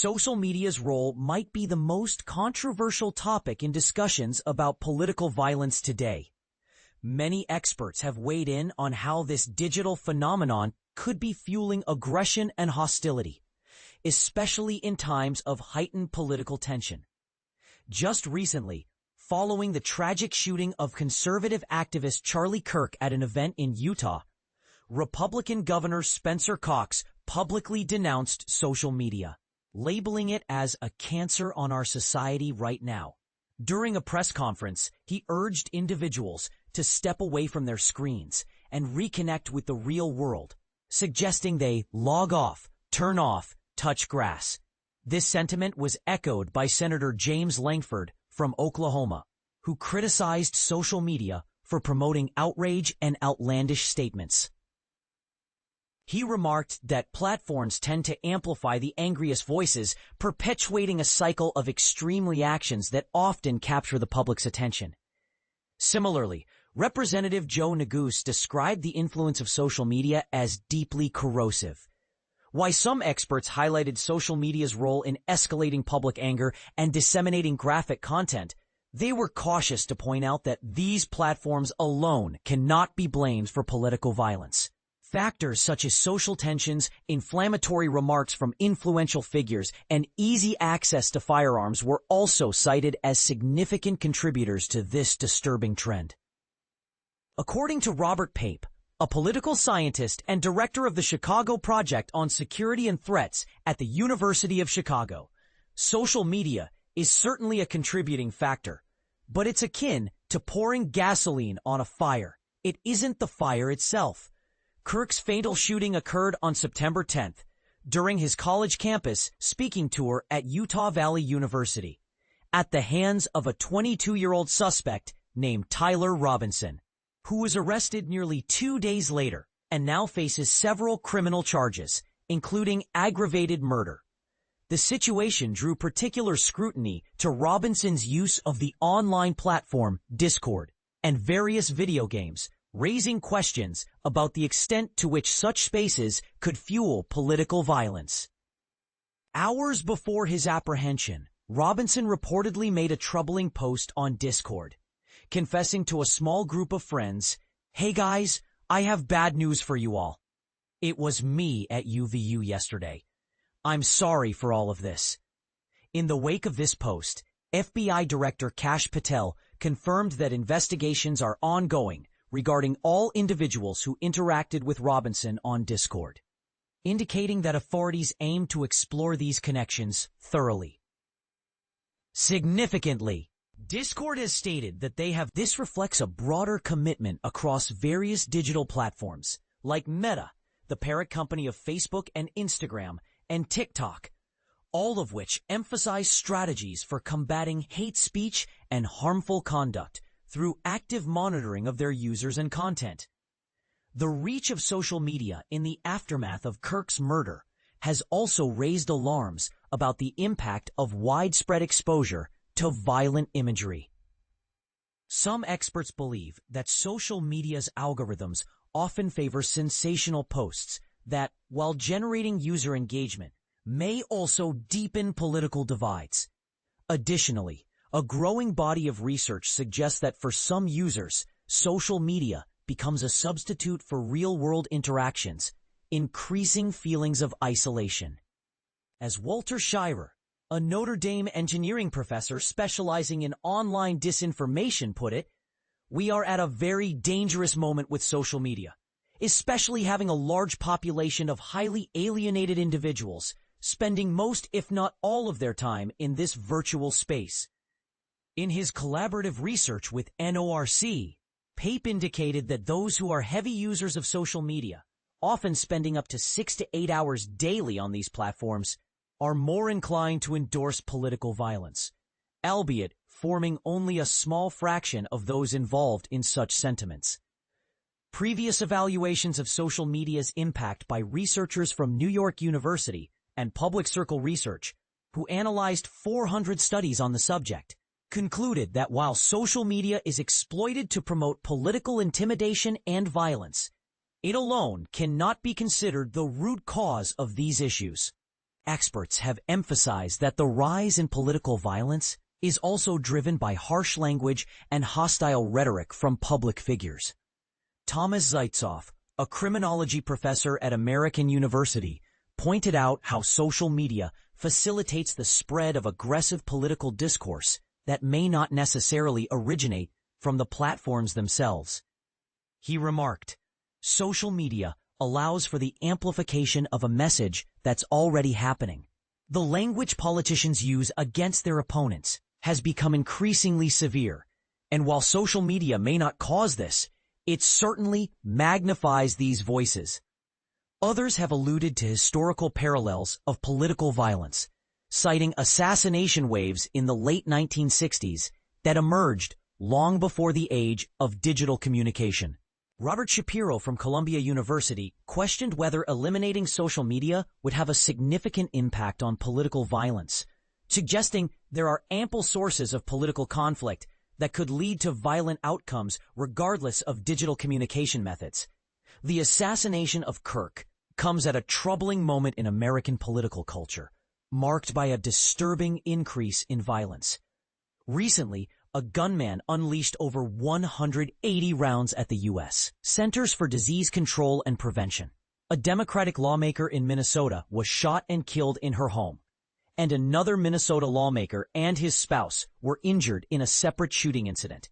social media's role might be the most controversial topic in discussions about political violence today. Many experts have weighed in on how this digital phenomenon could be fueling aggression and hostility, especially in times of heightened political tension. Just recently, following the tragic shooting of conservative activist Charlie Kirk at an event in Utah, Republican Governor Spencer Cox publicly denounced social media, labeling it as a cancer on our society right now. During a press conference, he urged individuals to step away from their screens and reconnect with the real world, suggesting they log off, turn off, touch grass. This sentiment was echoed by Senator James Lankford from Oklahoma, who criticized social media for promoting outrage and outlandish statements. He remarked that platforms tend to amplify the angriest voices, perpetuating a cycle of extreme reactions that often capture the public's attention. Similarly, Representative Joe Neguse described the influence of social media as deeply corrosive. While some experts highlighted social media's role in escalating public anger and disseminating graphic content, they were cautious to point out that these platforms alone cannot be blamed for political violence. Factors such as social tensions, inflammatory remarks from influential figures, and easy access to firearms were also cited as significant contributors to this disturbing trend. According to Robert Pape, a political scientist and director of the Chicago Project on Security and Threats at the University of Chicago, social media is certainly a contributing factor, but it's akin to pouring gasoline on a fire. It isn't the fire itself. Kirk's fatal shooting occurred on September 10th during his college campus speaking tour at Utah Valley University at the hands of a 22-year-old suspect named Tyler Robinson, who was arrested nearly 2 days later and now faces several criminal charges, including aggravated murder. The situation drew particular scrutiny to Robinson's use of the online platform Discord and various video games, raising questions about the extent to which such spaces could fuel political violence. Hours before his apprehension, Robinson reportedly made a troubling post on Discord, confessing to a small group of friends, "Hey guys, I have bad news for you all. It was me at UVU yesterday. I'm sorry for all of this." In the wake of this post, FBI Director Kash Patel confirmed that investigations are ongoing regarding all individuals who interacted with Robinson on Discord, indicating that authorities aim to explore these connections thoroughly. Significantly, Discord has stated that this reflects a broader commitment across various digital platforms, like Meta, the parent company of Facebook and Instagram, and TikTok, all of which emphasize strategies for combating hate speech and harmful conduct through active monitoring of their users and content. The reach of social media in the aftermath of Kirk's murder has also raised alarms about the impact of widespread exposure to violent imagery. Some experts believe that social media's algorithms often favor sensational posts that, while generating user engagement, may also deepen political divides. Additionally, a growing body of research suggests that for some users, social media becomes a substitute for real-world interactions, increasing feelings of isolation. As Walter Scheirer, a Notre Dame engineering professor specializing in online disinformation, put it, "We are at a very dangerous moment with social media, especially having a large population of highly alienated individuals spending most, if not all, of their time in this virtual space." In his collaborative research with NORC, Pape indicated that those who are heavy users of social media, often spending up to 6 to 8 hours daily on these platforms, are more inclined to endorse political violence, albeit forming only a small fraction of those involved in such sentiments. Previous evaluations of social media's impact by researchers from New York University and Public Circle Research, who analyzed 400 studies on the subject, concluded that while social media is exploited to promote political intimidation and violence, it alone cannot be considered the root cause of these issues. experts have emphasized that the rise in political violence is also driven by harsh language and hostile rhetoric from public figures. Thomas Zaitzoff, a criminology professor at American University, pointed out how social media facilitates the spread of aggressive political discourse that may not necessarily originate from the platforms themselves. He remarked, "Social media allows for the amplification of a message that's already happening. The language politicians use against their opponents has become increasingly severe, and while social media may not cause this, it certainly magnifies these voices." Others have alluded to historical parallels of political violence, citing assassination waves in the late 1960s that emerged long before the age of digital communication. Robert Shapiro from Columbia University questioned whether eliminating social media would have a significant impact on political violence, suggesting there are ample sources of political conflict that could lead to violent outcomes regardless of digital communication methods. The assassination of Kirk comes at a troubling moment in American political culture, marked by a disturbing increase in violence. Recently, a gunman unleashed over 180 rounds at the U.S. Centers for Disease Control and Prevention. A Democratic lawmaker in Minnesota was shot and killed in her home, and another Minnesota lawmaker and his spouse were injured in a separate shooting incident.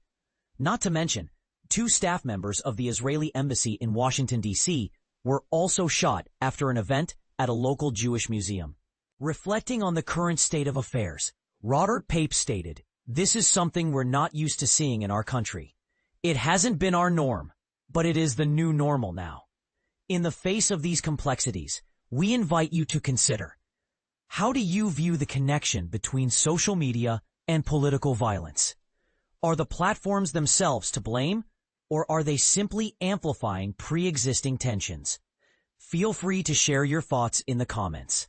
Not to mention, 2 staff members of the Israeli embassy in Washington, D.C. were also shot after an event at a local Jewish museum. Reflecting on the current state of affairs, Robert Pape stated, "This is something we're not used to seeing in our country. It hasn't been our norm, but it is the new normal now." In the face of these complexities, we invite you to consider, how do you view the connection between social media and political violence? Are the platforms themselves to blame, or are they simply amplifying pre-existing tensions? Feel free to share your thoughts in the comments.